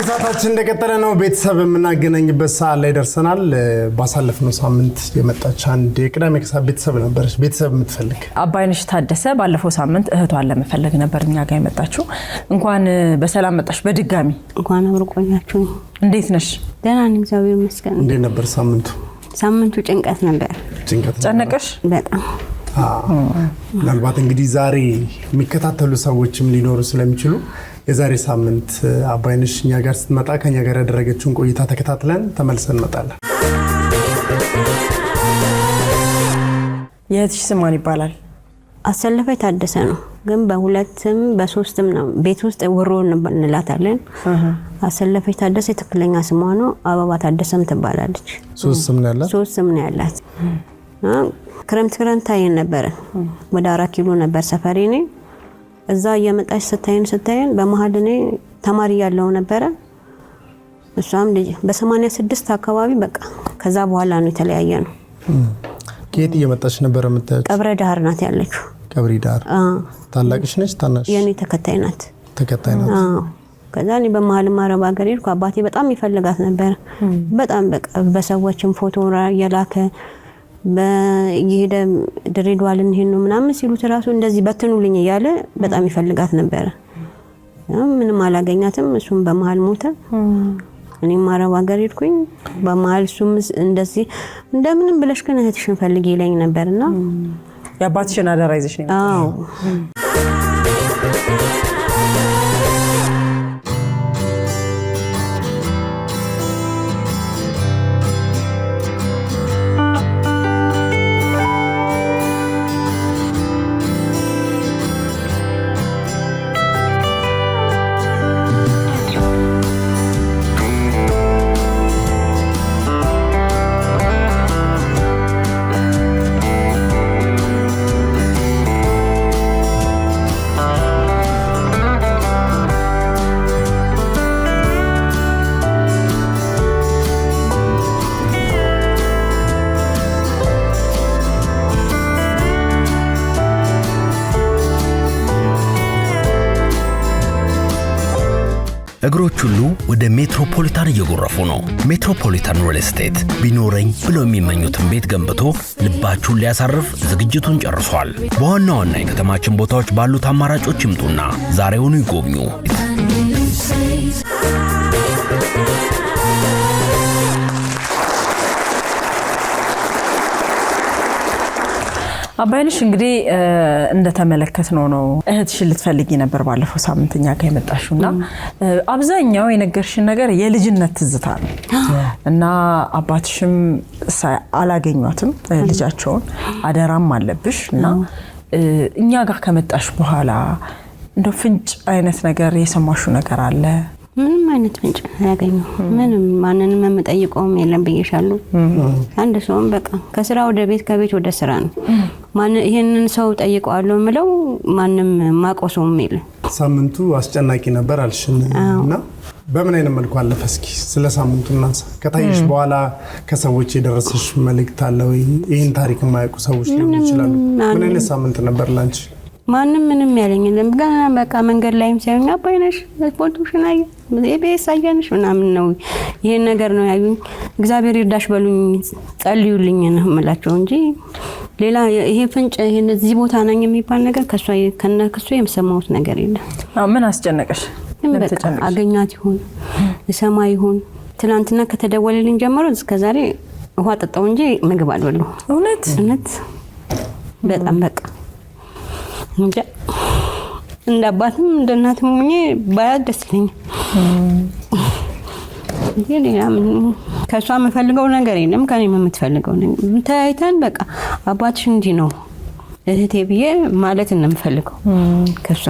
መነሳታችን እንደቀጠለ ነው ቤተሰብ የምናገናኝበት ሰዓት ላይ ደርሰናል ባሳለፍነው ሳምንት የመጣች አንድ የቅዳሜ ከሰዓት ቤተሰብ ነበርሽ ቤተሰብ የምትፈልግ አባይነሽ ታደሰ ባለፈው ሳምንት እህቷን ለመፈለግ ነበር እኛ ጋር የመጣችው እንኳን በሰላም መጣሽ በድጋሚ እንኳን አብርቆኛችሁ እንዴት ነሽ ደህና ነኝ እግዚአብሔር ይመስገን እንዴት ነበር ሳምንቱ ጭንቀት ነበር ጨነቀሽ በጣም ምናልባት እንግዲህ ዛሬ የሚከታተሉ ሰዎችም ሊኖሩ ስለሚችሉ የዛሬ ሳምንት አባይነሽ እኛ ጋር ስትመጣ ከኛ ጋር ያደረገችውን ቆይታ ተከታትለን ተመልሰን እንመጣለን። የእህትሽ ስም ማን ይባላል? አሰለፈ ታደሰ ነው ግን በሁለትም በሶስትም ነው ቤት ውስጥ ወሮ እንላታለን። አሰለፈ ታደሰ ትክክለኛ ስሟ ነው አበባ ታደሰም ትባላለች። ሶስት ስም ነው ያላት ክረምት ታይን ነበር ወደ 4 ኪሎ ነበር ሰፈሬ ነኝ እዛ እየመጣች ስታይን በመሃል እኔ ተማሪ ያለው ነበር እሷም ልጅ በ86 አካባቢ በቃ ከዛ በኋላ ነው የተለያየ ነው። ከየት እየመጣች ነበር የምታዩት? ቀብረ ዳህር ናት ያለችው። ቀብሪ ዳህር ታላቅሽ ነች ታናሽ? የኔ ተከታይ ናት። ከዛ እኔ በመሃል ማረብ ሀገር ሄድኩ አባቴ በጣም ይፈልጋት ነበር በጣም በቃ በሰዎችም ፎቶ የላከ በየሄደ ድሬዳዋ ልንሄድ ነው ምናምን ሲሉት ራሱ እንደዚህ በትኑልኝ እያለ በጣም ይፈልጋት ነበር። ምንም አላገኛትም እሱም በመሃል ሞተ። እኔም ማረብ ሀገር ሄድኩኝ በመሃል እሱም እንደዚህ እንደምንም ብለሽ ግን እህትሽን ፈልጊ ይለኝ ነበርና ያባትሽን አደራ ይዘሽ ነው? አዎ እግሮች ሁሉ ወደ ሜትሮፖሊታን እየጎረፉ ነው። ሜትሮፖሊታን ሪል ስቴት ቢኖረኝ ብለው የሚመኙትን ቤት ገንብቶ ልባችሁን ሊያሳርፍ ዝግጅቱን ጨርሷል። በዋና ዋና የከተማችን ቦታዎች ባሉት አማራጮች ይምጡና ዛሬውኑ ይጎብኙ። አባይነሽ እንግዲህ እንደተመለከትነው ነው እህትሽን ልትፈልጊ ነበር ባለፈው ሳምንትኛ ጋር የመጣሽውና አብዛኛው የነገርሽን ነገር የልጅነት ትዝታ ነው እና አባትሽም አላገኙትም ልጃቸውን አደራም አለብሽ እና እኛ ጋር ከመጣሽ በኋላ እንደው ፍንጭ አይነት ነገር የሰማሽው ነገር አለ? ምንም አይነት ፍንጭ ያገኙ ምንም ማንንም መጠየቀውም የለም ብዬሻለሁ። አንድ ሰውም በቃ ከስራ ወደ ቤት ከቤት ወደ ስራ ነው ማን ይሄንን ሰው ጠይቀዋለሁ ምለው ማንንም ማቆሶም የለም። ሳምንቱ አስጨናቂ ነበር አልሽና በምን አይነት መልኩ አለፈ? እስኪ ስለ ሳምንቱ እናንሳ። ከታይሽ በኋላ ከሰዎች የደረሰሽ መልእክት አለ ወይ? ይሄን ታሪክ የማያውቁ ሰዎች ሊሆኑ ይችላሉ። ምን አይነት ሳምንት ነበር ላንቺ? ማንንም ምንም ያለኝ የለም ገና በቃ መንገድ ላይም ሳይሆን አባይነሽ ፎቶሽን አየ ቤት ሳያንሽ ምናምን ነው ይሄን ነገር ነው ያዩኝ። እግዚአብሔር ይርዳሽ በሉኝ ጸልዩልኝ ነው የምላቸው እንጂ ሌላ ይሄ ፍንጭ ይሄን እዚህ ቦታ ነኝ የሚባል ነገር ከሱ የምሰማሁት ነገር የለም። ምን አስጨነቀሽ? አገኛት ይሁን ሰማይ ይሁን ትናንትና ከተደወለልኝ ጀምሮ እስከዛሬ ውሃ ጠጣው እንጂ ምግብ አልበላሁ። እውነት በጣም በቃ እንጃ እንደ አባትም እንደ እናትም ሆኜ ባያት ደስ ይለኛል። ከሷ የምፈልገው ነገር የለም ከኔም የምትፈልገው ነገር ተያይተን በቃ አባትሽ እንዲህ ነው እህቴ ብዬ ማለት ነው የምፈልገው ከሷ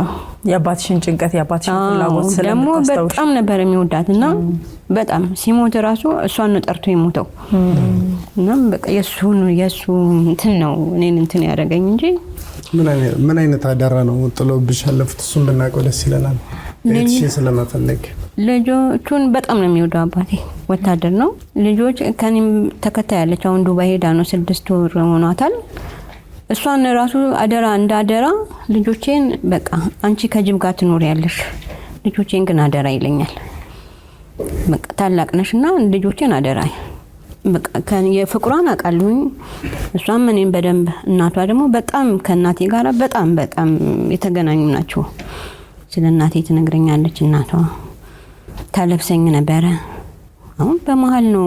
የአባትሽን ጭንቀት የአባትሽን ፍላጎት ደግሞ በጣም ነበር የሚወዳትና በጣም ሲሞት ራሱ እሷን ነው ጠርቶ የሞተው እና በቃ የሱ እንትን ነው እኔን እንትን ያደረገኝ እንጂ ምን አይነት አደራ ነው ጥሎብሽ ያለፉት? እሱን ብናውቀው ደስ ይለናል። እቺ ስለመፈለግ ልጆቹን በጣም ነው የሚወደው አባቴ ወታደር ነው። ልጆች ከኔም ተከታይ ያለች አሁን ዱባይ ሄዳ ነው 6 ወር ሆኗታል። እሷን ራሱ አደራ እንዳደራ ልጆቼን በቃ አንቺ ከጅብ ጋር ትኖር ያለሽ ልጆቼን ግን አደራ ይለኛል። በቃ ታላቅ ነሽና ልጆቼን አደራይ በቃ የፍቅሯን አቃሉኝ እሷም እኔም በደንብ እናቷ ደግሞ በጣም ከእናቴ ጋር በጣም የተገናኙ ናቸው ስለ እናቴ ትነግረኛለች እናቷ ታለብሰኝ ነበር አሁን በመሃል ነው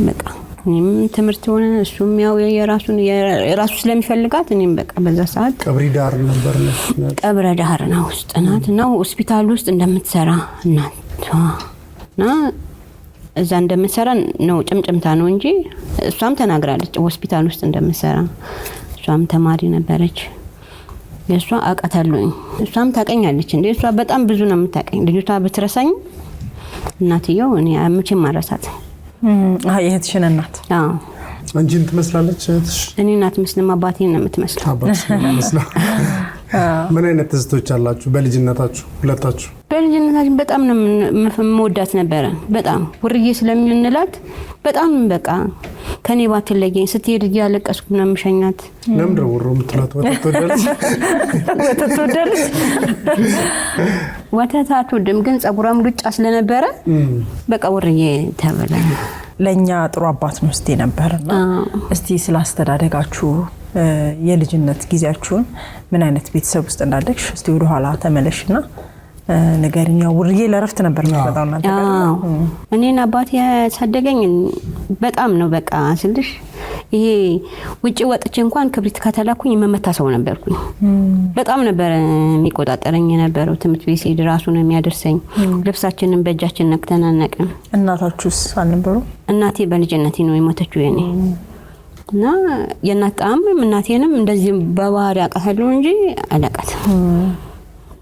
በቃ እኔም ትምህርት ሆነ እሱም ያው የራሱ ስለሚፈልጋት እኔም በቃ በዛ ሰዓት ቀብሪ ዳር ነበር ቀብረ ዳር ነው ውስጥ ናትና ሆስፒታል ውስጥ እንደምትሰራ እናቷና እዛ እንደምትሰራ ነው ጭምጭምታ ነው እንጂ እሷም ተናግራለች ሆስፒታል ውስጥ እንደምትሰራ እሷም ተማሪ ነበረች የሷ አቃታለኝ እሷም ታቀኛለች እንዴ እሷ በጣም ብዙ ነው የምታቀኝ ልጅቷ ብትረሳኝ እናትየው እኔ አምቼም ማረሳት የእህትሽን እናት አዎ አንቺን ትመስላለች እህትሽ እኔ እናት መስለም አባቴን ነው የምትመስለው ምን አይነት ትዝቶች አላችሁ በልጅነታችሁ ሁለታችሁ በልጅነታችን በጣም ነው የምወዳት ነበር በጣም ውርዬ ስለምንላት በጣም በቃ ከኔ ባትለየኝ ስትሄድ ያለቀስኩ ነው የምሸኛት ለምን ወሮ የምትላት ወተት አትወድም ግን ጸጉሯም ሉጫ ስለነበረ በቃ ውርዬ ተበለ ለኛ ጥሩ አባት ነው እስቲ ነበርና እስቲ ስላስተዳደጋችሁ የልጅነት ጊዜያችሁን ምን አይነት ቤተሰብ ውስጥ እንዳደግሽ እስቲ ወደ ኋላ ተመለሽና ነገርኛ ውርዬ ለረፍት ነበር መጣውና እኔና አባቴ ያሳደገኝ በጣም ነው በቃ ስልሽ ይሄ ውጪ ወጥቼ እንኳን ክብሪት ከተላኩኝ መመታ ሰው ነበርኩኝ በጣም ነበር የሚቆጣጠረኝ የነበረው ትምት ቤት ሲሄድ ራሱ ነው የሚያደርሰኝ ልብሳችንን በእጃችን ነክተናነቅን እናታችሁስ አልነበሩ እናቴ በልጅነቴ ነው የሞተችው የኔ እና የናጣም እናቴንም እንደዚህ በባህሪ አቃታለሁ እንጂ አላቃትም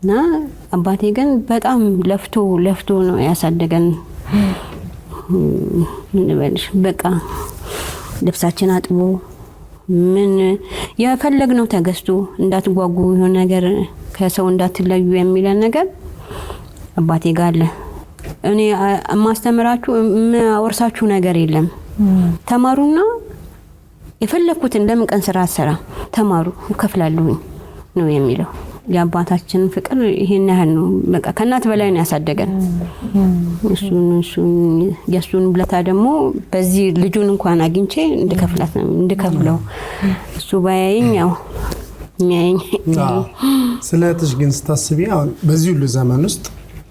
እና አባቴ ግን በጣም ለፍቶ ነው ያሳደገን ምን ልበልሽ በቃ ልብሳችን አጥቦ ምን የፈለግነው ተገዝቶ እንዳትጓጉ የሆነ ነገር ከሰው እንዳትለዩ የሚለን ነገር አባቴ ጋር አለ እኔ ማስተምራችሁ ማወርሳችሁ ነገር የለም ተማሩና የፈለኩት እንደምን ቀን ስራ አሰራ ተማሩ ከፍላለሁ ነው የሚለው የአባታችን ፍቅር ይሄን ያህል ነው በቃ ከናት በላይ ነው ያሳደገን እሱን የሱን ብለታ ደግሞ በዚህ ልጁን እንኳን አግኝቼ እንድከፍለው እሱ ባያየኝ ያው የሚያየኝ ስለትሽ ግን ስታስቢ አሁን በዚህ ሁሉ ዘመን ውስጥ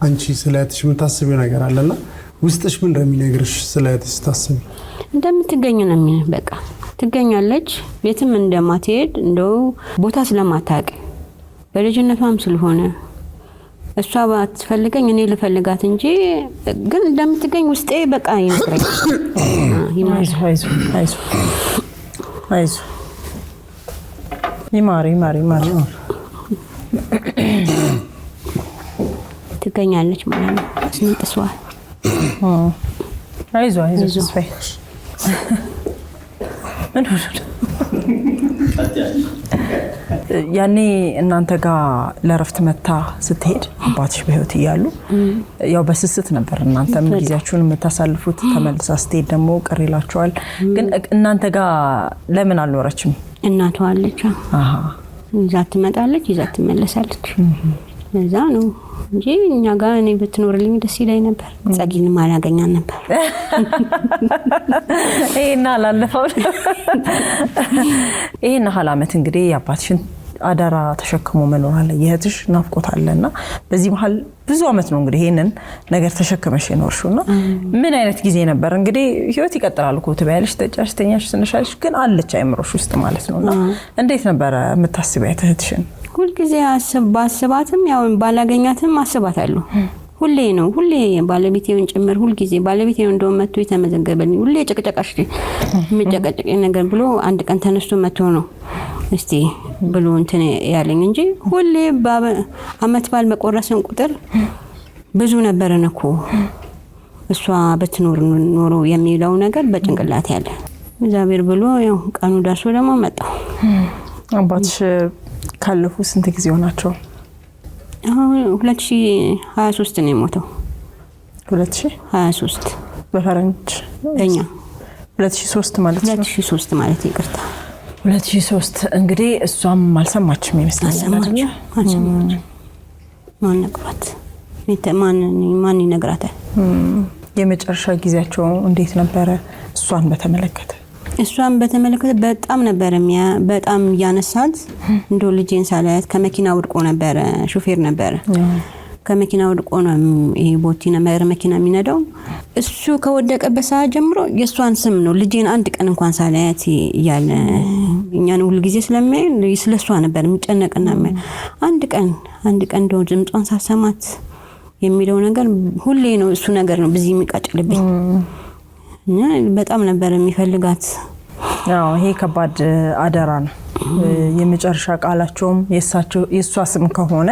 አንቺ ስለትሽ የምታስቢው ነገር አለና ውስጥሽ ምን እንደሚነግርሽ ስለትሽ ስታስቢ እንደምትገኝ ነው በቃ ትገኛለች ቤትም እንደማትሄድ እንደው ቦታ ስለማታውቅ በልጅነቷም ስለሆነ እሷ ባትፈልገኝ እኔ ልፈልጋት እንጂ ግን እንደምትገኝ ውስጤ በቃ ይነግረኛል አይዞ ይማሪ ትገኛለች ማለት ነው ስንጥሷል አይዞ ተስፋዬ ምን ሆነ ያኔ እናንተ ጋር ለረፍት መታ ስትሄድ አባትሽ በህይወት እያሉ ያው በስስት ነበር እናንተም ጊዜያችሁን የምታሳልፉት ተመልሳ ስትሄድ ደግሞ ቅር ይላችኋል ግን እናንተ ጋር ለምን አልኖረችም እናቷ አለች ይዛ ትመጣለች ይዛ ትመለሳለች እዛ ነው እንጂ እኛ ጋር እኔ ብትኖርልኝ ደስ ይለኝ ነበር ጸጊን ማላገኛን ነበር ይሄና ላለፈው ይሄና ሐላመት እንግዲህ ያባትሽን አዳራ ተሸክሞ መኖር አለ የህትሽ ናፍቆት አለና በዚህ መሃል ብዙ አመት ነው እንግዲህ ይሄንን ነገር ተሸክመሽ የኖርሽውና ምን አይነት ጊዜ ነበር እንግዲህ ህይወት ይቀጥላል እኮ ትበያለሽ ተጫሽተኛሽ ስንሻልሽ ግን አለች አይምሮሽ ውስጥ ማለት ነውና እንዴት ነበር የምታስቢያት እህትሽን ሁሉ ጊዜ አስባትም ያው ባላገኛትም አስባታለሁ ሁሌ ባለቤቴውን ጭምር ሁሉ ጊዜ ባለቤቴው እንደውም መጥቶ የተመዘገበልኝ ሁሌ ጨቀጨቃሽ የሚጨቀጨቀኝ ነገር ብሎ አንድ ቀን ተነስቶ መጥቶ ነው እስቲ ብሎ እንትን ያለኝ እንጂ ሁሌ አመት ባል መቆረስን ቁጥር ብዙ ነበርነ እኮ እሷ በትኖር ኖሮ የሚለው ነገር በጭንቅላት ያለ እግዚአብሔር ብሎ ያው ቀኑ ደርሶ ደግሞ መጣው አባትሽ ካለፉ ስንት ጊዜ ሆናቸው 2023 ነው የሞተው 2023 በፈረንጅ እኛ 2003 ማለት ነው 2003 ማለት ይቅርታ 2003 እንግዲህ እሷም አልሰማችም ይመስላል አይደል ማን ነግሯት ማን ይነግራታል የመጨረሻ ጊዜያቸው እንዴት ነበር እሷን በተመለከተ? እሷን በተመለከተ በጣም ነበር በጣም ያነሳት እንደው ልጄን ሳላያት ከመኪና ወድቆ ነበር ሹፌር ነበር ከመኪና ወድቆ ነው ይሄ ቦቲ ነበር መኪና የሚነዳው እሱ ከወደቀበት ሰዓት ጀምሮ የሷን ስም ነው ልጄን አንድ ቀን እንኳን ሳላያት ያለ እኛን ሁሉ ጊዜ ስለሚያይ ስለሷ ነበር የሚጨነቅና አንድ ቀን እንደው ድምጿን ሳሰማት የሚለው ነገር ሁሌ ነው እሱ ነገር ነው በዚህ የሚቃጭልብኝ እና በጣም ነበር የሚፈልጋት ያው ይሄ ከባድ አደራ ነው የመጨረሻ ቃላቸውም የሷ ስም ከሆነ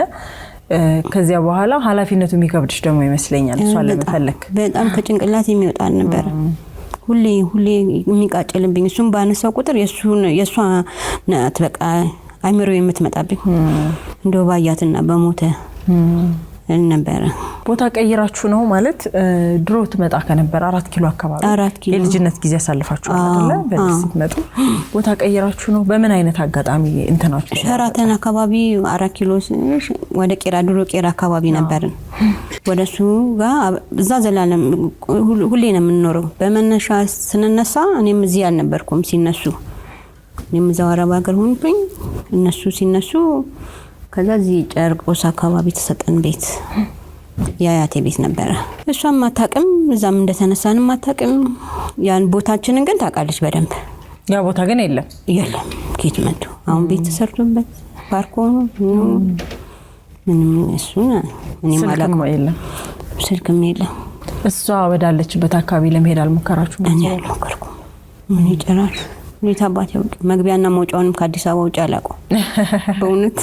ከዚያ በኋላ ኃላፊነቱ የሚከብድሽ ደግሞ ይመስለኛል እሷን ለመፈለክ በጣም ከጭንቅላት የሚወጣ ነበር ሁሌ የሚቃጭልብኝ እሱም ባነሳው ቁጥር የሷ ተበቃ አይምሮ የምትመጣብኝ እንደው ባያትና በሞተ ነበር ቦታ ቀይራችሁ ነው ማለት ድሮ ትመጣ ከነበር 4 ኪሎ አካባቢ የልጅነት ጊዜ ያሳልፋችሁ አይደለ በዚህ መጡ ቦታ ቀይራችሁ ነው በምን አይነት አጋጣሚ እንተናችሁ ሸራተን አካባቢ 4 ኪሎ ወደ ቄራ ድሮ ቄራ አካባቢ ነበርን ወደሱ ጋር እዛ ዘላለም ሁሌ ነው የምንኖረው በመነሻ ስንነሳ እኔም እዚህ አልነበርኩም ሲነሱ እኔም እዛው አረብ ሀገር ሆንኩኝ እነሱ ሲነሱ ከዛ እዚህ ጨርቆስ አካባቢ ተሰጠን ቤት ያያቴ ቤት ነበር እሷም ማታቀም እዛም እንደተነሳንም ማታቀም ያን ቦታችንን ግን ታቃለች በደንብ ያ ቦታ ግን የለም ኬት መጡ አሁን ቤት ተሰርቶበት ፓርክ ሆኖ ምንም እሱ እኔ ማላቀም የለም ስልክም የለም እሷ ወዳለችበት አካባቢ ለመሄድ አልሞከራችሁም እኔ አልሞከርኩም ምን ይጨራል ለታባት ያው መግቢያና መውጫውንም ከአዲስ አበባ ውጭ አላቀው በእውነት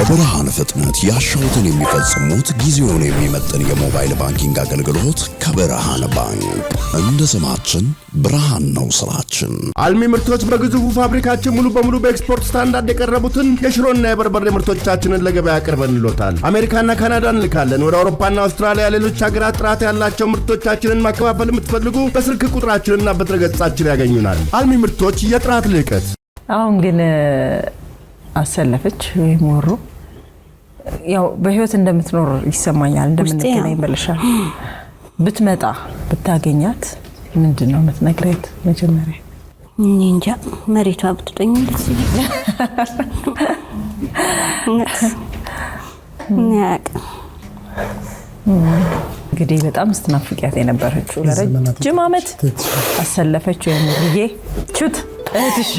በብርሃን ፍጥነት ያሻውትን የሚፈጽሙት ጊዜውን የሚመጥን የሞባይል ባንኪንግ አገልግሎት ከብርሃን ባንክ እንደ ስማችን ብርሃን ነው ስራችን። አልሚ ምርቶች በግዙፉ ፋብሪካችን ሙሉ በሙሉ በኤክስፖርት ስታንዳርድ የቀረቡትን የሽሮና የበርበሬ ምርቶቻችንን ለገበያ አቅርበንልዎታል። አሜሪካና ካናዳ እንልካለን። ወደ አውሮፓና አውስትራሊያ ሌሎች ሀገራት ጥራት ያላቸው ምርቶቻችንን ማከፋፈል የምትፈልጉ በስልክ ቁጥራችንና በድረገጻችን ያገኙናል። አልሚ ምርቶች የጥራት ልዕቀት። አሁን ግን አሰለፈች ወይ ሞሮ ያው በህይወት እንደምትኖር ይሰማኛል እንደምንገናኝ በለሻል ብትመጣ ብታገኛት ምንድነው የምትነግራት መጀመሪያ እንጃ መሬቷ ብትጠኝ ደስ ይላል እንግዲህ በጣም ስትናፍቂያት የነበረችው ለረጅም ዓመት አሰለፈች ወይ ሞርዬ ቹት እህትሽ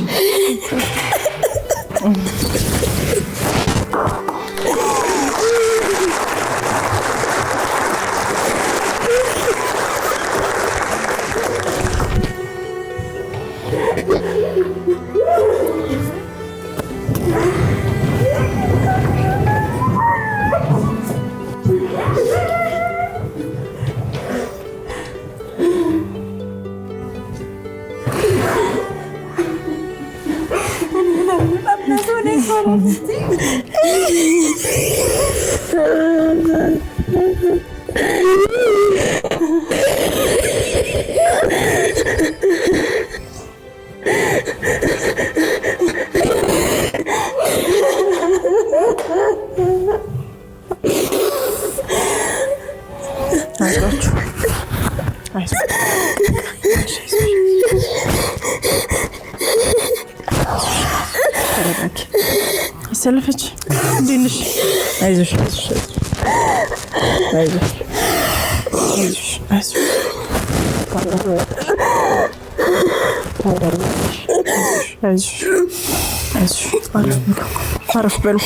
ሰልፈች እንዴንሽ አይዞሽ አይዞሽ አረፍ በሉ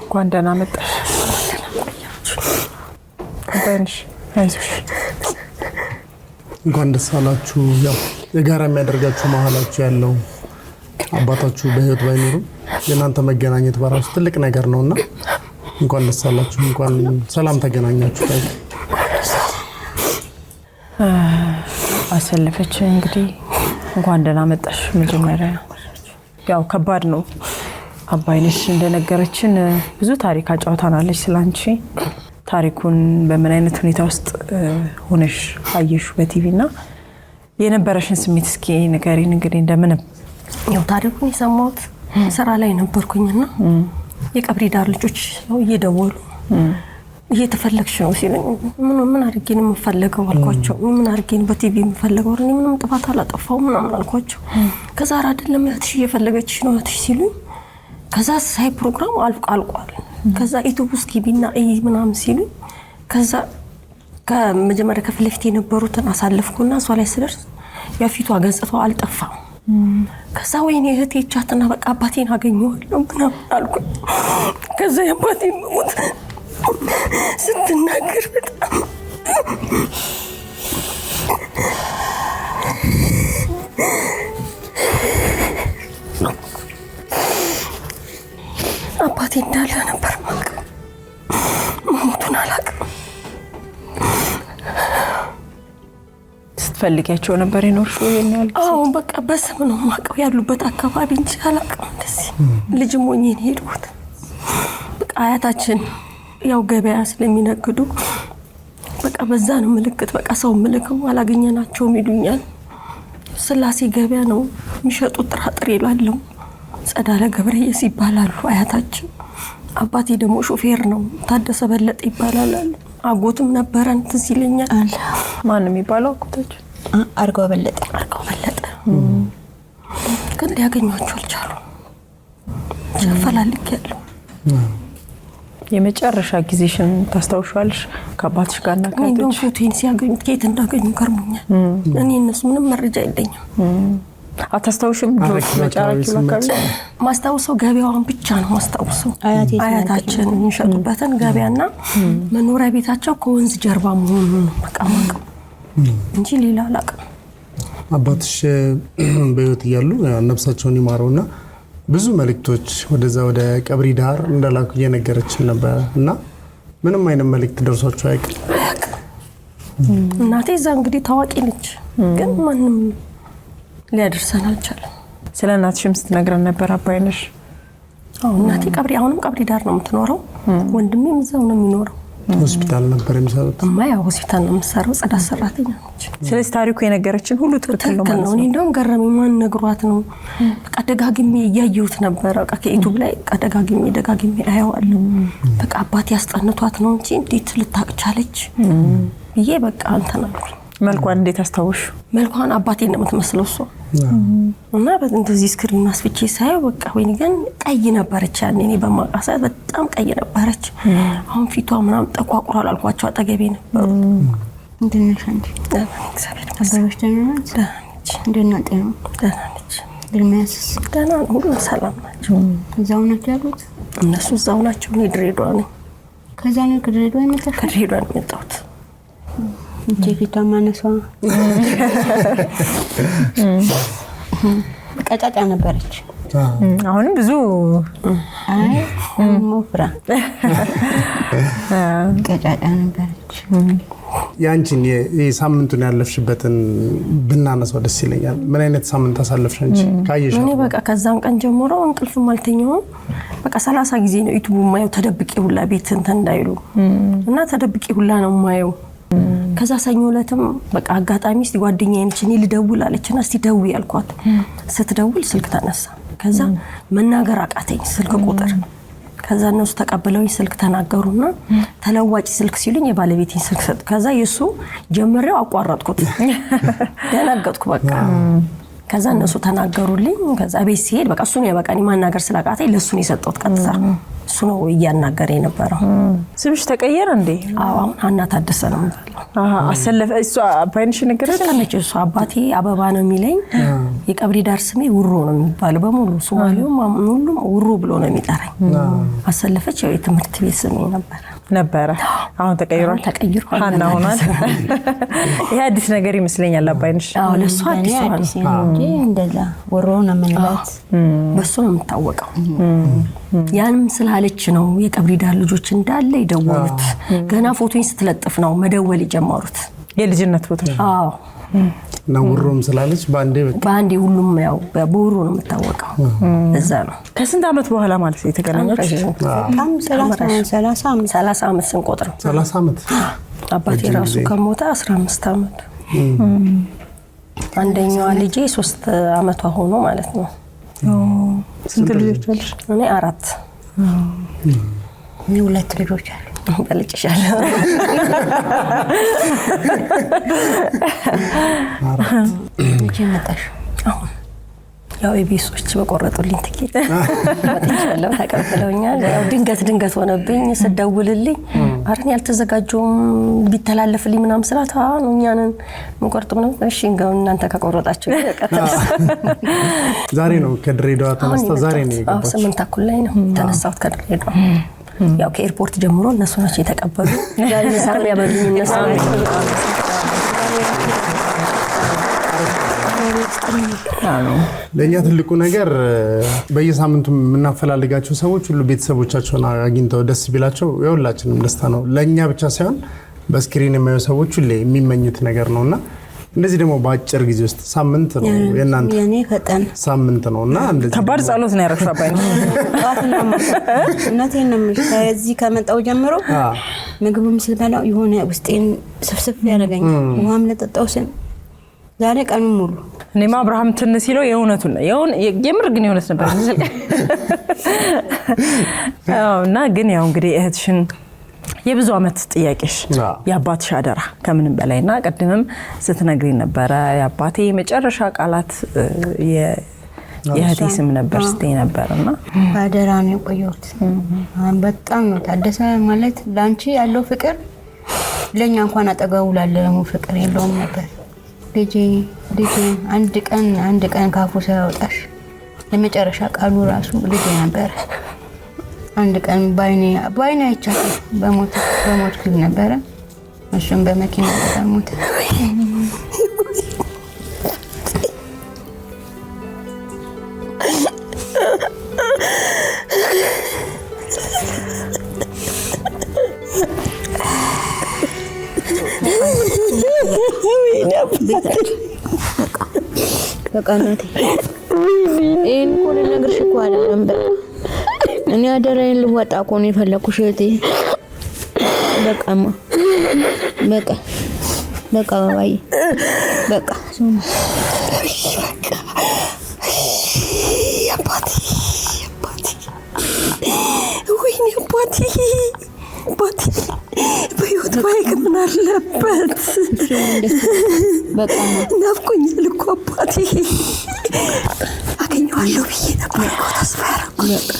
እንኳን ደህና መጣሽ። አባይነሽ አይዞሽ። እንኳን ደስ አላችሁ። ያው የጋራ የሚያደርጋችሁ መሀላችሁ ያለው አባታችሁ በህይወት ባይኖሩ የእናንተ መገናኘት በራሱ ትልቅ ነገር ነውና እንኳን ደስ አላችሁ። እንኳን ሰላም ተገናኛችሁ። አሰለፈች እንግዲህ እንኳን ደህና መጣሽ። መጀመሪያ ያው ከባድ ነው። አባይነሽ እንደነገረችን ብዙ ታሪክ አጫውታናለች ስላንቺ። ታሪኩን በምን አይነት ሁኔታ ውስጥ ሆነሽ አየሽ በቲቪና የነበረሽን ስሜት እስኪ ንገሪን። እንግዲህ እንደምንም ያው ታሪኩን የሰማሁት ስራ ላይ ነበርኩኝና የቀብሪ ዳር ልጆች ነው እየደወሉ እየተፈለግሽ ነው ሲሉኝ ምን አድርጌ ነው የምፈልገው አልኳቸው። ምን አድርጌ ነው በቲቪ የምፈልገው? እኔ ምንም ጥፋት አላጠፋሁም ምናምን አልኳቸው። ከዛ አይደለም እህትሽ እየፈለገችሽ ነው እህትሽ ሲሉኝ ከዛ ሳይ ፕሮግራም አልቋል። ከዛ ዩቲዩብ ውስጥ ግቢና ምናምን ሲሉኝ ከዛ ከመጀመሪያ ከፊት ለፊት የነበሩትን አሳለፍኩና እሷ ላይ ስደርስ የፊቷ ገጽታው አልጠፋም። ከዛ ወይኔ እህቴ ቻትና በቃ አባቴን አገኘዋለሁ ምናምን አልኩኝ። ከዛ የአባቴን ሞት ስትናገር በጣም አባቴ እንዳለ ነበር ማቀው ሞቱን አላውቅም። ስትፈልጊያቸው ነበር የኖርሽው የሚያል? አዎ በቃ በስም ነው ማቀው ያሉበት አካባቢ እንጂ አላውቅም። እንደዚህ ልጅም ሆኜ ነው ሄድኩት። በቃ አያታችን ያው ገበያ ስለሚነግዱ በቃ በዛ ነው ምልክት በቃ ሰው ምልክም አላገኘናቸውም ይሉኛል። ስላሴ ገበያ ነው የሚሸጡት ጥራጥሬ ይላሉ። ጸዳለ ገብረየስ ይባላሉ አያታችን። አባቴ ደግሞ ሾፌር ነው ታደሰ በለጠ ይባላል። አጎትም ነበረን ትዝ ይለኛል። ማን ነው የሚባለው አጎታችን? አርጋው በለጠ ግን ሊያገኟቸው አልቻሉም። ሸፈላልክ ያለው የመጨረሻ ጊዜሽን ታስታውሻለሽ ከአባትሽ ጋር እና ከአንቺ ፎቶን ሲያገኙት ከየት እንዳገኙ ገርሞኛል። እኔ እነሱ ምንም መረጃ የለኝም። አታስታውሽም? መጫራችሁ አካባቢ ማስታውሰው ገበያውን ብቻ ነው ማስታውሰው። አያታችን የሚሸጡበትን ገበያና መኖሪያ ቤታቸው ከወንዝ ጀርባ መሆኑን በቃ ማቀው እንጂ ሌላ አላውቅም። አባትሽ በህይወት እያሉ ነፍሳቸውን ይማረውና ብዙ መልእክቶች ወደዛ ወደ ቀብሪ ዳር እንደላኩ እየነገረችን ነበር እና ምንም አይነት መልእክት ደርሷቸው አያውቅም። እናቴ እዛ እንግዲህ ታዋቂ ነች ግን ማንም ሊያደርሰን አልቻለም። ስለ እናትሽም ስትነግረን ነበር አባይነሽ? አዎ እናቴ አሁንም ቀብሪ ዳር ነው የምትኖረው። ወንድሜም እዛው ነው የሚኖረው። ሆስፒታል ነበር የሚሰሩት። ማያ ሆስፒታል ነው የምትሰራው፣ ጽዳት ሰራተኛ ነች። ስለዚህ ታሪኩ የነገረችን ሁሉ ትክክል ነው ማለት ነው። እኔ እንደውም ገረመኝ። ማን ነግሯት ነው? በቃ ደጋግሜ እያየሁት ነበር። በቃ ከዩቲዩብ ላይ ደጋግሜ አየዋለሁ። በቃ አባቴ ያስጠንቷት ነው እንጂ እንዴት ልታውቅ ቻለች ብዬ በቃ እንትን አልኩኝ። መልኳን እንዴት አስታውሽ? መልኳን አባቴ እንደምትመስለው እሷ እና እንደዚህ ስክሪን አስፍቼ ሳይ በቃ ወይኔ ግን ቀይ ነበረች። ያኔ እኔ በማቃሳት በጣም ቀይ ነበረች። አሁን ፊቷ ምናምን ጠቋቁሯል አልኳቸው። አጠገቤ ነበሩ። እንደነሽ አንቺ እግዚአብሔር አባቶች ደህና ናቸው? እንደናንተ ነው? ደህና ነች። ድርሜያስ ደህና ነው። ሁሉም ሰላም ናቸው። እዛው ናቸው ያሉት? እነሱ እዛው ናቸው። እኔ ድሬዳዋ ነኝ። ከዛ ነው ከድሬዳዋ የመጣሁት? ከድሬዳዋ ነው የመጣሁት። እንጂ ፊቷ ማነሷ ቀጫጫ ነበረች። አሁንም ብዙ አይ ሞፍራ ቀጫጫ ነበረች። ያንቺን የሳምንቱን ያለፍሽበትን ብናነሳው ደስ ይለኛል። ምን አይነት ሳምንት አሳለፍሽ እንጂ ካየሽ? እኔ በቃ ከዛን ቀን ጀምሮ እንቅልፍም አልተኛውም። በቃ 30 ጊዜ ነው ዩቲዩብ ማየው ተደብቄ ሁላ ቤት እንትን እንዳይሉ እና ተደብቄ ሁላ ነው ማየው። ከዛ ሰኞ ዕለትም በቃ አጋጣሚ እስቲ ጓደኛዬ ነች እኔ ልደውል አለችና እስቲ ደውይ አልኳት። ስትደውል ስልክ ተነሳ። ከዛ መናገር አቃተኝ ስልክ ቁጥር። ከዛ እነሱ ተቀበለውኝ ስልክ ተናገሩና ተለዋጭ ስልክ ሲሉኝ የባለቤቴን ስልክ ሰጥ። ከዛ የሱ ጀመረው አቋረጥኩት። ደነገጥኩ በቃ። ከዛ እነሱ ተናገሩልኝ። ከዛ ቤት ሲሄድ በቃ እሱ ነው በቃ እኔ ማናገር ስላቃተኝ ለሱ ነው የሰጠሁት ቀጥታ። እሱ ነው እያናገረ የነበረው። ስምሽ ተቀየረ እንዴ? አዎ ሀና ታደሰ ነው የምባለው። አሰለፈ እሱ አባይንሽ ነገረች ከነጭ እሱ አባቴ አበባ ነው የሚለኝ የቀብሪ ዳር ስሜ ውሮ ነው የሚባለው በሙሉ ሶማሌውም ሁሉም ውሮ ብሎ ነው የሚጠራኝ። አሰለፈች ያው የትምህርት ቤት ስሜ ነበር። አሁን ተቀይሯል። ሀና ሆኗል። ይሄ አዲስ ነገር ይመስለኛል አባይንሽ። አዎ ለሱ አዲስ ነው እንጂ እንደዛ ውሮ ነው የምንላት በሱ ነው የምታወቀው። ያንም ስላለች ነው የቀብሪ ዳር ልጆች እንዳለ ይደወሉት። ገና ፎቶኝ ስትለጥፍ ነው መደወል የጀመሩት የልጅነት ፎቶ። አዎ ነው ውሮም ስላለች ባንዴ ሁሉም ያው በቡሩ ነው የምታወቀው። እዛ ነው ከስንት አመት በኋላ ማለት ነው የተገናኛችሁ? በጣም 30 ዓመት ስንቆጥር 30 ዓመት አባቴ ራሱ ከሞተ 15 ዓመት። አንደኛዋ ልጄ 3 ዓመቷ ሆኖ ማለት ነው። ስንት ልጆች አሉሽ? እኔ 4። እኔ 2 ልጆች አሉ። በልጭሻለሁ። ልጅ መጣሽ? አሁን ያው የቤሶች በቆረጡልኝ ትኬት ወጥቻለሁ። ተቀበለውኛል። ያው ድንገት ሆነብኝ። ስደውልልኝ አረን ያልተዘጋጀውም ቢተላለፍልኝ ምናም ስላት ነው እኛንን ምንቆርጥ ምናም እሺ እንጋው እናንተ ከቆረጣችሁ ዛሬ ነው ከድሬዳዋ ተነስታ ዛሬ ነው የገባችው። 8 ተኩል ላይ ነው ተነሳሁት ከድሬዳዋ። ያው ከኤርፖርት ጀምሮ እነሱ ናቸው የተቀበሉ። ዛሬ ሳምሪ ያበሉኝ እነሱ ናቸው። ለኛ ትልቁ ነገር በየሳምንቱ የምናፈላልጋቸው ሰዎች ሁሉ ቤተሰቦቻቸውን አግኝተው ደስ ቢላቸው የሁላችንም ደስታ ነው። ለኛ ብቻ ሳይሆን በስክሪን የሚያዩ ሰዎች ሁሉ የሚመኙት ነገር ነውና እንደዚህ ደግሞ በአጭር ጊዜ ውስጥ ሳምንት ነው የናንተ የኔ ፈጠን ሳምንት ነውና እንደዚህ ከባድ ጸሎት ነው ያረፈው አባይ። እናቴን ነው ከዚህ ከመጣው ጀምሮ ምግብም ስልበላው የሆነ ውስጤን ስፍስፍ ያደረገኝ ውሃም ለጠጣው ስን ዛሬ ቀኑን ሙሉ እኔማ አብርሃም ትንሽ ሲለው የእውነቱን ነው የምር ግን የእውነት ነበር ስለዚህ እና ግን ያው እንግዲህ እህትሽን የብዙ አመት ጥያቄሽ ያባትሽ አደራ ከምንም በላይና ቀድምም ስትነግሪ ነበር ያባቴ መጨረሻ ቃላት የእህቴ ስም ነበር ስትይ ነበርና አደራ ነው የቆየሁት። በጣም ነው ታደሰ ማለት ላንቺ ያለው ፍቅር ለኛ እንኳን አጠገቡ ላለው ፍቅር የለውም ነበር። ልጄ አንድ ቀን ካፉ ሳይወጣሽ ለመጨረሻ ቃሉ ራሱ ልጄ ነበር። አንድ ቀን ባይኔ አይቻለሁ በሞት ግን ነበር። እሱም በመኪና ሞተ። በቃ እናቴ ይሄን እኮ ልነግርሽ እኮ አይደለም። እኔ አደራዬን ልወጣ እኮ ነው የፈለኩሽ እህቴ። በቃማ በቃ ባባዬ በቃ አባቴ ወይኔ አባቴ በህይወት ባይከምን አለበት። በቃ ናፍቆኛል እኮ አባቴ። አገኘዋለሁ ብዬ ነበር እኮ ተስፋ ያደረኩት።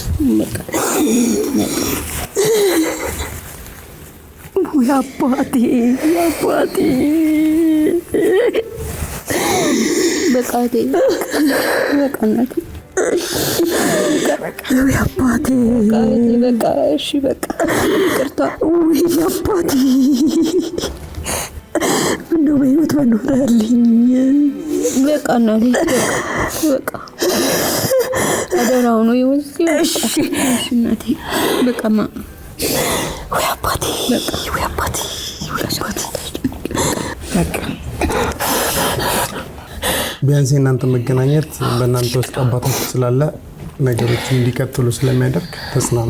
ውይ አባቴ በቃ እናቴ ውይ አባቴ በቃ እሺ በቃ ይቅርታ። ውይ አባቴ ምነው በህይወት በኖረልኝ። በቃ እናቴ በቃ አደራው ነው ይወስ። እሺ እናቴ በቃማ ውይ አባቴ በቃ ቢያንስ እናንተ መገናኘት በእናንተ ውስጥ አባታችሁ ስላለ ነገሮች እንዲቀጥሉ ስለሚያደርግ ተጽናኑ።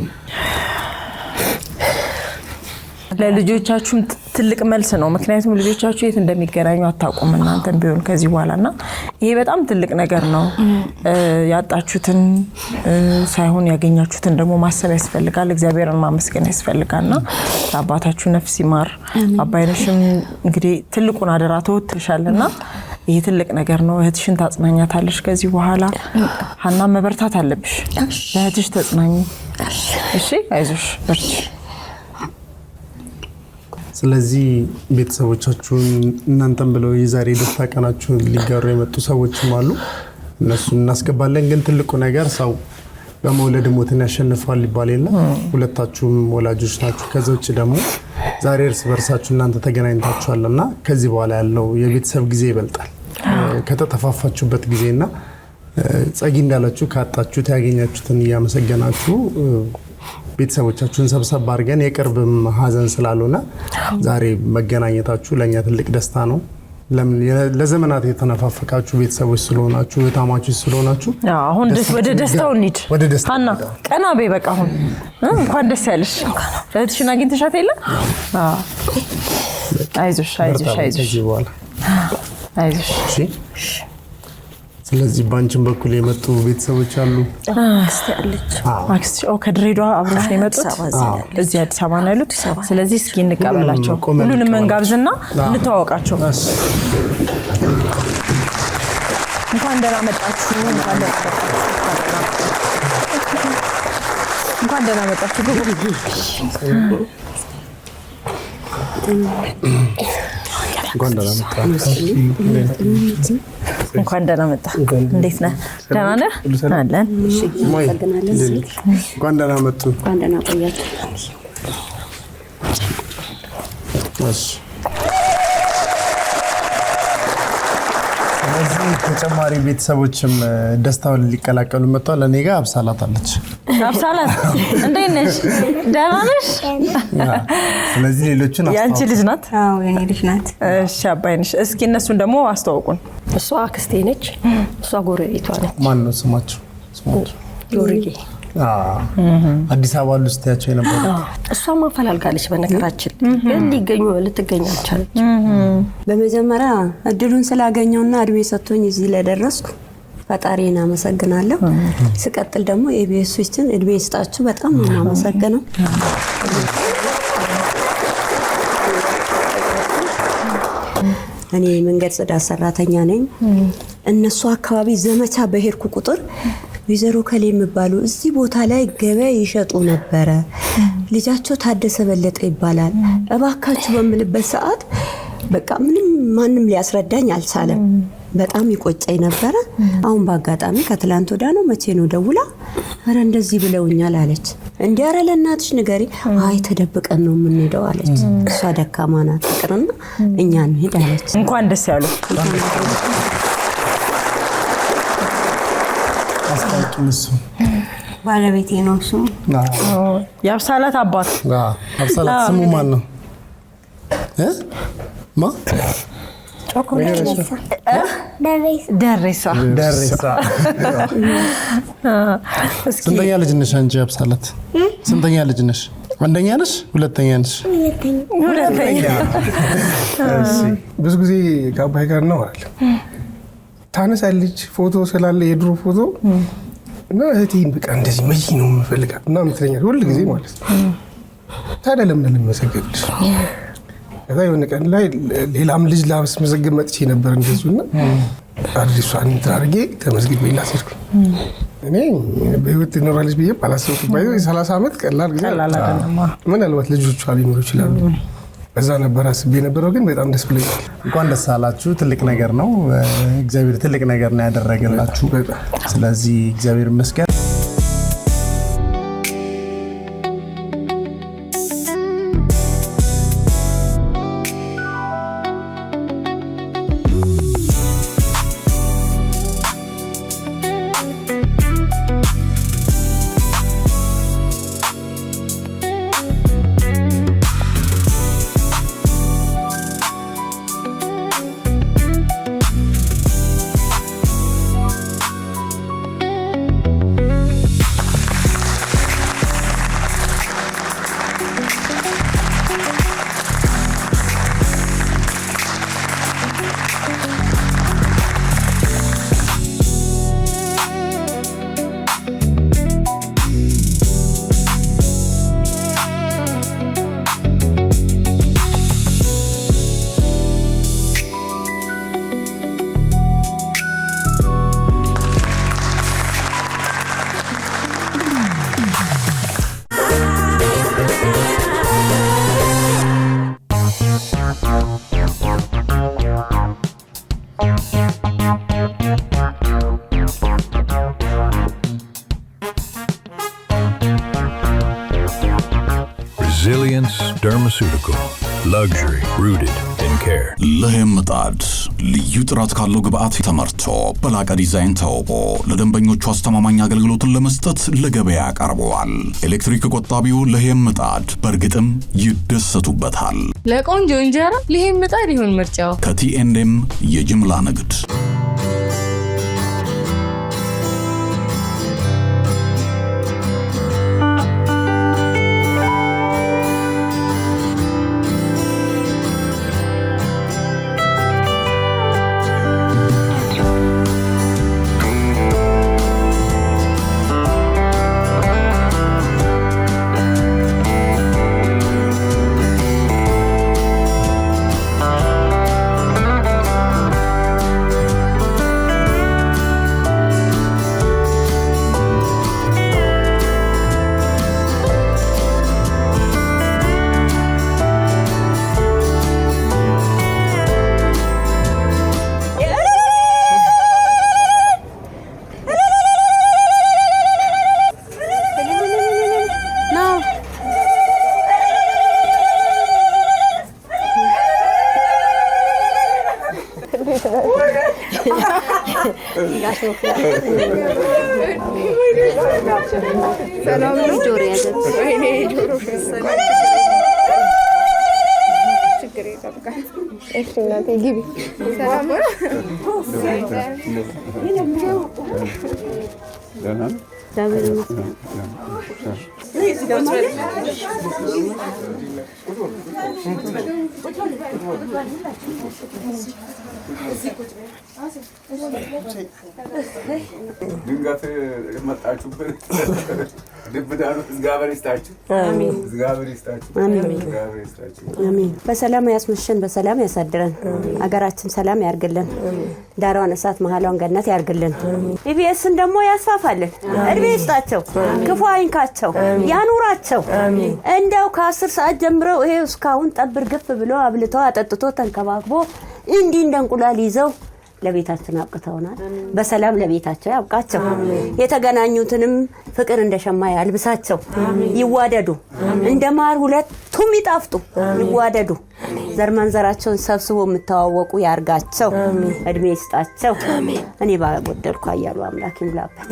ለልጆቻችሁም ትልቅ መልስ ነው። ምክንያቱም ልጆቻችሁ የት እንደሚገናኙ አታውቁም እናንተም ቢሆን ከዚህ በኋላና ይሄ በጣም ትልቅ ነገር ነው። ያጣችሁትን ሳይሆን ያገኛችሁትን ደግሞ ማሰብ ያስፈልጋል። እግዚአብሔርን ማመስገን ያስፈልጋልና አባታችሁ ነፍስ ይማር። አባይነሽም እንግዲህ ትልቁን አደራ ተወጥተሻልና ይሄ ትልቅ ነገር ነው። እህትሽን ታጽናኛታለሽ ከዚህ በኋላ ሀና መበርታት አለብሽ ለእህትሽ ተጽናኝ እሺ አይዞሽ በርቺ ስለዚህ ቤተሰቦቻችሁን እናንተም ብለው የዛሬ ደስታ ቀናችሁን ሊጋሩ የመጡ ሰዎችም አሉ እነሱን እናስገባለን ግን ትልቁ ነገር ሰው በመውለድ ሞትን ያሸንፋል ይባል የለ ሁለታችሁም ወላጆች ናችሁ ከዛ ውጭ ደግሞ ዛሬ እርስ በርሳችሁ እናንተ ተገናኝታችኋልና ከዚህ በኋላ ያለው የቤተሰብ ጊዜ ይበልጣል ከተጠፋፋችሁበት ጊዜና ጸጊ እንዳላችሁ ካጣችሁት ያገኛችሁትን ያመሰገናችሁ ቤተሰቦቻችሁን ሰብሰብ አድርገን የቅርብም ሀዘን ስላልሆነ ዛሬ መገናኘታችሁ ለኛ ትልቅ ደስታ ነው ለዘመናት የተነፋፈቃችሁ ቤተሰቦች ስለሆናችሁ በታማችሁ ስለሆናችሁ አሁን ወደ ደስታው እንሂድ ሀና ቀና በይ በቃ አሁን እንኳን ደስ ያለሽ እህትሽን አግኝተሻት የለ አይዞሽ እሺ ስለዚህ ባንቺን በኩል የመጡ ቤተሰቦች አሉ አክስቲ ከድሬዳዋ አብረሽ ነው የመጡት እዚህ አዲስ አበባ ነው ያሉት ስለዚህ እስኪ እንቀበላቸው ሁሉንም እንጋብዝና እንተዋወቃቸው እንኳን ደህና መጣችሁ እንኳን ደህና መጣችሁ እንኳን ደህና መጣ እንዴት ነህ ደህና ነህ አለን እሺ እንኳን ደህና መጡ እንኳን ደህና ቆያችሁ እሺ ስለዚህ ተጨማሪ ቤተሰቦችም ደስታውን ሊቀላቀሉ መጥተዋል እኔ ጋር አብሳላት አለች አብሳላት እንዴት ነሽ ደህና ነሽ ስለዚህ ሌሎችን ያንቺ ልጅ ናት አዎ የኔ ልጅ ናት እሺ አባይንሽ እስኪ እነሱን ደግሞ አስተዋውቁን እሷ አክስቴ ነች እሷ ጎረቤቷ ነች ማን ነው ስማቸው ዮርጌ አዲስ አበባ ውስጥ ያቸው የነበረ እሷ ማፈላልጋለች በነገራችን ግን ልትገኝ አልቻለች በመጀመሪያ እድሉን ስላገኘውና እድሜ ሰጥቶኝ እዚህ ለደረስኩ ፈጣሪን አመሰግናለሁ ስቀጥል ደግሞ ኤቢኤሶችን እድሜ ይስጣችሁ በጣም ነው የማመሰግነው እኔ መንገድ ጽዳት ሰራተኛ ነኝ እነሱ አካባቢ ዘመቻ በሄድኩ ቁጥር ወይዘሮ ከሌ የሚባሉ እዚህ ቦታ ላይ ገበያ ይሸጡ ነበር ልጃቸው ታደሰ በለጠ ይባላል እባካችሁ በምልበት ሰዓት በቃ ማንም ሊያስረዳኝ አልቻለም በጣም ይቆጨኝ ነበር አሁን ባጋጣሚ ከትላንት ወዳ ነው መቼ ነው ደውላ አረ እንደዚህ ብለውኛል አለች እንዴ አረ ለእናትሽ ንገሪ አይ ተደብቀን ነው የምንሄደው አለች እሷ ደካማ ናት ፍቅርና እኛ እንሄድ አለች እንኳን ደስ ያለው አስታውቂንሱ ባለቤቴ ነው እሱ ያብሳላት አባት አብሳላት ስሙ ማን ነው ማ ደሬሳ ስንተኛ ልጅ ነሽ አንቺ አብሳላት ስንተኛ ልጅ ነሽ አንደኛ ነሽ ሁለተኛ ነሽ ሁለተኛ ብዙ ጊዜ ከአባይ ጋር ነው አለ ታነሳለች ፎቶ ስላለ የድሮ ፎቶ እና እህቴን በቃ እንደዚህ መቼ ነው የምፈልጋት እና ምትለኛል ሁሉ ጊዜ ማለት ነው ታዲያ ለምን ልመሰግንልሽ ከዛ የሆነ ቀን ላይ ሌላም ልጅ ላስመሰግን መጥቼ ነበር እንደዚሁና አዲሷን ታርጌ ተመስግቤላት ሄድኩ እኔ በህይወት ትኖራለች ብዬ ባላሰብኩ ባይዘው 30 ዓመት ቀላል ጊዜ ምናልባት ልጆቿ ሊኖሩ ይችላሉ በዛ ነበር አስቤ ነበረው ግን በጣም ደስ ብሎኛል እንኳን ደስ አላችሁ ትልቅ ነገር ነው እግዚአብሔር ትልቅ ነገር ነው ያደረገላችሁ ስለዚህ እግዚአብሔር ይመስገን Typical luxury rooted in care. ለህይወት ምጣድ ልዩ ጥራት ካለው ግብአት ተመርቶ በላቀ ዲዛይን ተውቦ ለደንበኞቹ አስተማማኝ አገልግሎትን ለመስጠት ለገበያ ቀርቧል። ኤሌክትሪክ ቆጣቢው ለህይወት ምጣድ በእርግጥም ይደሰቱበታል። ለቆንጆ እንጀራ ለህይወት ምጣድ ይሁን ምርጫው። ከቲኤንኤም የጅምላ ንግድ ድንገት መጣችሁብን ድብዳኑ እግዚአብሔር ይስጣችሁ። አሜን። እግዚአብሔር ይስጣችሁ። አሜን። በሰላም ያስመሸን በሰላም ያሳድረን። አገራችን ሰላም ያርግልን። ዳሯን እሳት መሃሏን ገነት ያርግልን። ኢቢኤስን ደግሞ ያስፋፋልን። እድሜ ይስጣቸው። ክፉ አይንካቸው። ያኑራቸው። እንደው ከ10 ሰዓት ጀምረው ይሄ እስካሁን ጠብር ግፍ ብሎ አብልቶ አጠጥቶ ተንከባክቦ እንዲህ እንደ እንቁላል ይዘው ለቤታችን አብቅተውናል። በሰላም ለቤታቸው ያብቃቸው። የተገናኙትንም ፍቅር እንደሸማ ያልብሳቸው። ይዋደዱ። እንደማር ሁለቱም ይጣፍጡ። ይዋደዱ። ዘርማንዘራቸውን ሰብስቦ የምታዋወቁ ያርጋቸው። እድሜ ይስጣቸው። እኔ ባጎደልኩ አያሉ አምላክ ይምላበት።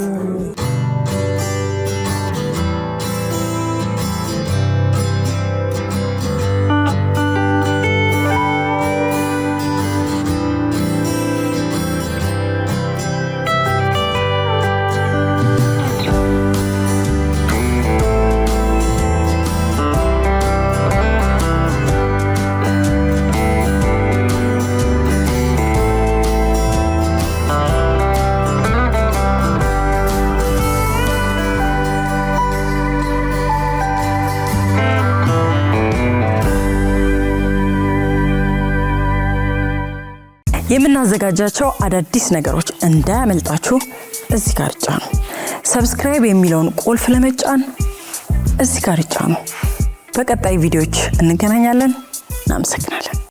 የምናዘጋጃቸው አዳዲስ ነገሮች እንዳያመልጣችሁ እዚህ ጋር ጫኑ። ሰብስክራይብ የሚለውን ቁልፍ ለመጫን እዚህ ጋር ጫኑ። በቀጣይ ቪዲዮዎች እንገናኛለን። እናመሰግናለን።